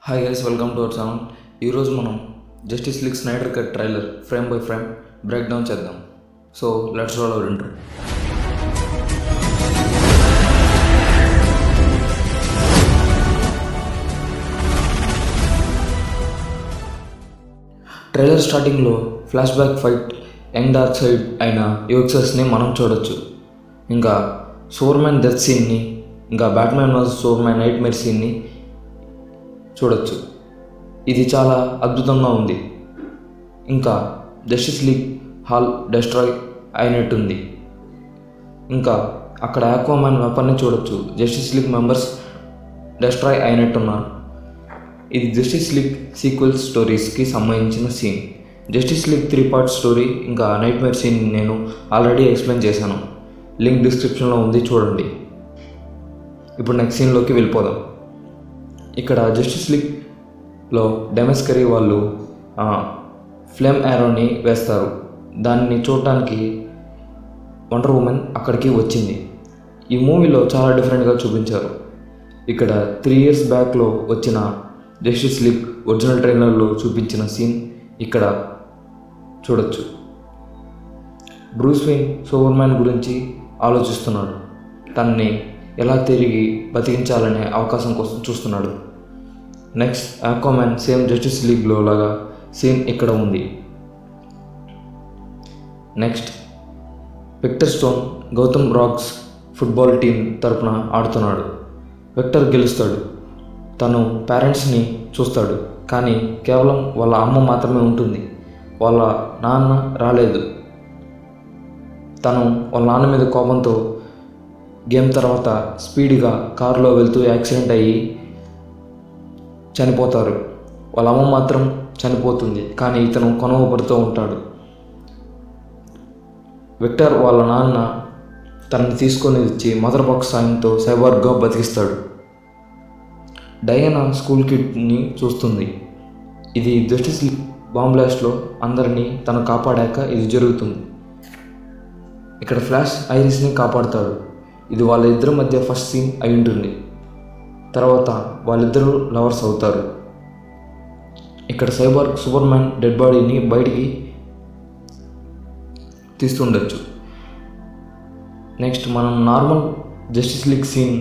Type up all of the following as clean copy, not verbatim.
Hi guys, welcome to our channel. ఈరోజు మనం Justice League Snyder cut trailer frame by frame break down చేద్దాం. So let's roll our intro. Trailer స్టార్టింగ్లో flash back fight young dark side అయిన యోక్సెస్ని మనం చూడొచ్చు. ఇంకా Superman death సీన్ని, ఇంకా Batman versus Superman nightmare సీన్ని చూడొచ్చు. ఇది చాలా అద్భుతంగా ఉంది. ఇంకా జస్టిస్ లీగ్ హాల్ డెస్ట్రాయ్ అయినట్టుంది. ఇంకా అక్కడ ఆక్వామ్యాన్ వెపన్ని చూడొచ్చు. జస్టిస్ లీగ్ మెంబర్స్ డెస్ట్రాయ్ అయినట్టున్నారు. ఇది జస్టిస్ లీగ్ సీక్వెల్ స్టోరీస్కి సంబంధించిన scene. Justice League 3 part story ఇంకా నైట్ మేర్ సీన్ నేను ఆల్రెడీ ఎక్స్ప్లెయిన్ చేశాను. లింక్ డిస్క్రిప్షన్లో ఉంది, చూడండి. ఇప్పుడు నెక్స్ట్ సీన్లోకి వెళ్ళిపోదాం. ఇక్కడ జస్టిస్ లీగ్లో డెమెస్కరీ వాళ్ళు ఫ్లేమ్ యారోని వేస్తారు. దాన్ని చూడటానికి వండర్ ఉమెన్ అక్కడికి వచ్చింది. ఈ మూవీలో చాలా డిఫరెంట్గా చూపించారు. ఇక్కడ 3 years బ్యాక్లో వచ్చిన జస్టిస్ లీగ్ ఒరిజినల్ ట్రైలర్లో చూపించిన సీన్ ఇక్కడ చూడొచ్చు. బ్రూస్ వెయిన్ సూపర్మ్యాన్ గురించి ఆలోచిస్తున్నాడు. తనని ఎలా తిరిగి బతికించాలనే అవకాశం కోసం చూస్తున్నాడు. నెక్స్ట్ ఆక్వామ్యాన్ సేమ్ జస్టిస్ లీగ్లో లాగా సీన్ ఇక్కడ ఉంది. Next Victor Stone Gotham Rocks football team తరపున ఆడుతున్నాడు. విక్టర్ గెలుస్తాడు. తను పేరెంట్స్ని చూస్తాడు, కానీ కేవలం వాళ్ళ అమ్మ మాత్రమే ఉంటుంది. వాళ్ళ నాన్న రాలేదు. తను వాళ్ళ నాన్న మీద కోపంతో గేమ్ తర్వాత స్పీడ్గా కారులో వెళ్తూ యాక్సిడెంట్ అయ్యి చనిపోతారు. వాళ్ళ అమ్మ మాత్రం చనిపోతుంది, కానీ ఇతను కొనవబడుతూ ఉంటాడు. విక్టర్ వాళ్ళ నాన్న తనని తీసుకొని వచ్చి మదర్ బాక్స్ సాయంతో సైబార్గా బతికిస్తాడు. డయానా స్కూల్ కిడ్ని చూస్తుంది. ఇది జస్టిస్ లీగ్ బాంబ్ బ్లాస్ట్లో అందరినీ తను కాపాడాక ఇది జరుగుతుంది. ఇక్కడ ఫ్లాష్ ఐరిస్ని కాపాడుతాడు. ఇది వాళ్ళ ఇద్దరి మధ్య ఫస్ట్ సీన్ అయి ఉంటుంది. తర్వాత వాళ్ళిద్దరూ లవర్స్ అవుతారు. ఇక్కడ సైబార్గ్ సూపర్మ్యాన్ డెడ్ బాడీని బయటికి తీస్తుండొచ్చు. నెక్స్ట్ మనం నార్మల్ జస్టిస్ లీగ్ సీన్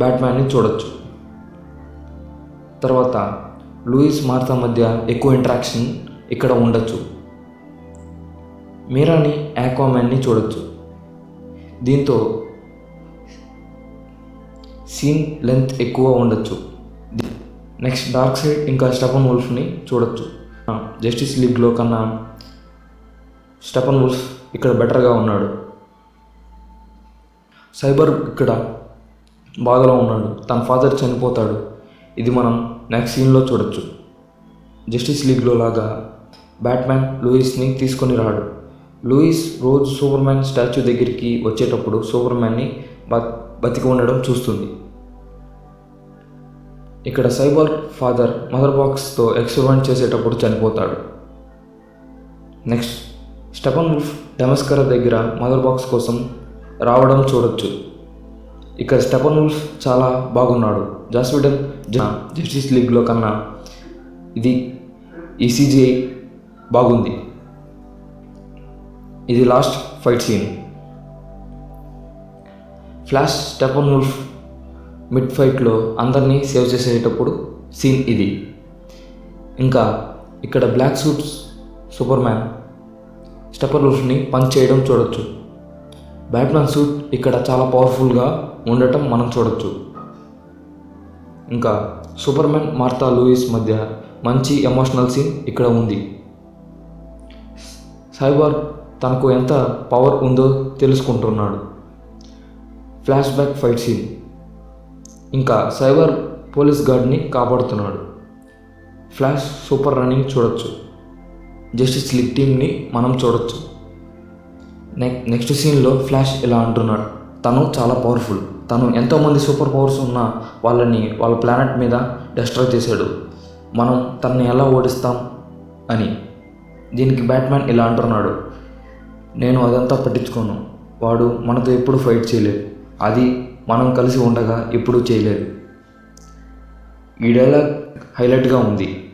బ్యాట్మ్యాన్ని చూడొచ్చు. తర్వాత లూయిస్ మార్తా మధ్య ఎక్కువ ఇంటరాక్షన్ ఇక్కడ ఉండొచ్చు. మీరాని ఆక్వామ్యాన్ని చూడొచ్చు. దీంతో సీన్ లెంత్ ఎక్కువ ఉండొచ్చు. నెక్స్ట్ డార్క్ సైడ్ ఇంకా స్టెఫన్ వుల్ఫ్ని చూడొచ్చు. జస్టిస్ లీగ్లో కన్నా స్టెఫన్ వుల్ఫ్ ఇక్కడ బెటర్గా ఉన్నాడు. సైబర్గ్ ఇక్కడ బాధలో ఉన్నాడు. తన ఫాదర్ చనిపోతాడు. ఇది మనం నెక్స్ట్ సీన్లో చూడొచ్చు. జస్టిస్ లీగ్లో లాగా బ్యాట్మ్యాన్ లూయిస్ని తీసుకొని రాడు. లూయిస్ రోజు సూపర్మ్యాన్ స్టాచ్యూ దగ్గరికి వచ్చేటప్పుడు సూపర్మ్యాన్ని బతికి ఉండడం చూస్తుంది. ఇక్కడ సైబార్గ్ ఫాదర్ మదర్ బాక్స్తో ఎక్స్పెరిమెంట్ చేసేటప్పుడు చనిపోతాడు. నెక్స్ట్ స్టెఫన్ వుల్ఫ్ డెమెస్కర్ దగ్గర మదర్ బాక్స్ కోసం రావడం చూడొచ్చు. ఇక్కడ స్టెఫన్ వుల్ఫ్ చాలా బాగున్నాడు. జాస్ వీడన్ జస్టిస్ లీగ్లో కన్నా ఇది ఈ CGI బాగుంది. ఇది last fight scene. Flash Steppenwolf mid ఫైట్లో అందరినీ సేవ్ చేసేటప్పుడు సీన్ ఇది. ఇంకా ఇక్కడ బ్లాక్ సూట్స్ సూపర్మ్యాన్ స్టెఫన్ వుల్ఫ్ని పంచ్ చేయడం చూడొచ్చు. బ్యాట్మ్యాన్ సూట్ ఇక్కడ చాలా పవర్ఫుల్గా ఉండటం మనం చూడొచ్చు. ఇంకా సూపర్మ్యాన్ మార్తా లూయిస్ మధ్య మంచి ఎమోషనల్ సీన్ ఇక్కడ ఉంది. సైబార్గ్ తనకు ఎంత పవర్ ఉందో తెలుసుకుంటున్నాడు. Flash back fight scene. ఇంకా సైబర్ పోలీస్ గార్డ్ని కాపాడుతున్నాడు. ఫ్లాష్ సూపర్ రన్నింగ్ చూడొచ్చు. జస్టిస్ లీగ్ టీమ్ని మనం చూడొచ్చు. నెక్స్ట్ సీన్లో ఫ్లాష్ ఇలా అంటున్నాడు, తను చాలా పవర్ఫుల్. తను ఎంతోమంది సూపర్ పవర్స్ ఉన్న వాళ్ళని వాళ్ళ ప్లానెట్ మీద డిస్ట్రాయ్ చేశాడు. మనం తనని ఎలా ఓడిస్తాం అని. దీనికి బ్యాట్మ్యాన్ ఇలా అంటున్నాడు, నేను అదంతా పట్టించుకోను. వాడు మనతో ఎప్పుడు ఫైట్ చేయలేదు. అది మనం కలిసి ఉండగా ఎప్పుడూ చేయలేదు. ఈ డైలాగ్ హైలైట్గా ఉంది.